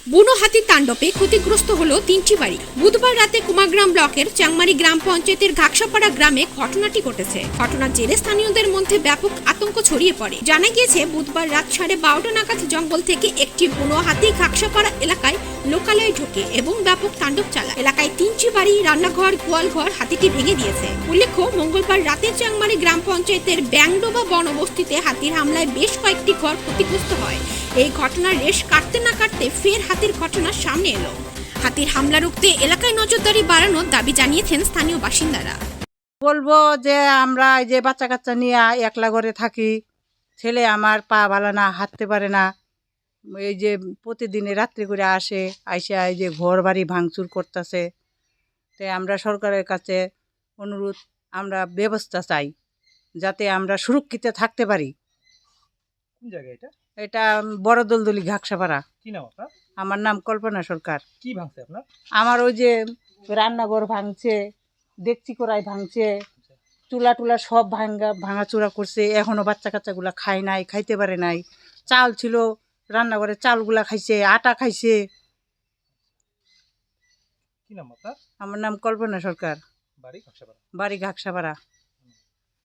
বুনো হাতির তাণ্ডবে ক্ষতিগ্রস্ত হলো 3টি বাড়ি। বুধবার রাতে কুমাগ্রাম ব্লকের চাংমারি গ্রাম পঞ্চায়েতের ঘাকসাপাড়া গ্রামে ঘটনাটি ঘটেছে। ঘটনার জেরে স্থানীয়দের মধ্যে ব্যাপক আতঙ্ক ছড়িয়ে পড়ে। জানা গিয়েছে বুধবার রাত 12:30 নাগাদ জঙ্গল থেকে একটি বুনো হাতি ঘাকসাপাড়া এলাকায় লোকালয়ে ঢোকে এবং ব্যাপক তাণ্ডব চালায়। এলাকায় 3টি বাড়ি, রান্নাঘর, গোয়ালঘর হাতিটি ভেঙে দিয়েছে। উল্লেখ্য, মঙ্গলবার রাতে চাংমারি গ্রাম পঞ্চায়েতের ব্যাংডোবা বনবস্তিতে হাতির হামলায় বেশ কয়েকটি ঘর ক্ষতিগ্রস্ত হয়। এই ঘটনার রেশ কাটতে না কাটতে ফের হাতির ঘটনা সামনে এলো। হাতির হামলা রুখতে এলাকায় নজরদারি বাড়ানোর দাবি জানিয়েছেন স্থানীয় বাসিন্দারা। বলবো যে আমরা এই যে বাচ্চা কাচ্চা নিয়ে একলা ঘরে থাকি, ছেলে আমার পা ভালো না, হাঁটতে পারে না। এই যে প্রতিদিনে রাত্রি করে আইসা এই যে ঘর বাড়ি ভাঙচুর করতেছে। তাই আমরা সরকারের কাছে অনুরোধ, আমরা ব্যবস্থা চাই যাতে আমরা সুরক্ষিত থাকতে পারি। কোন জায়গায় এটা? এটা বড় দলদলি ঘাকসাপাড়া। কি নাম আপনার? আমার নাম কল্পনা সরকার। কি ভাঙছে আপনার? আমার ওই যে রান্নাঘর ভাঙছে, ডেকচি কড়াই ভাঙছে, চুলা টুলা সব ভাঙাচুরা করছে। এখনো বাচ্চা কাচ্চাগুলা খায় নাই, খাইতে পারে নাই। চাল ছিল রান্নাঘরে, চালগুলা খাইছে, আটা খাইছে। কি নাম আপনার? আমার নাম কল্পনা সরকার, বাড়ি ঘাকসাপাড়া। বাড়ি ঘাকসাপাড়া।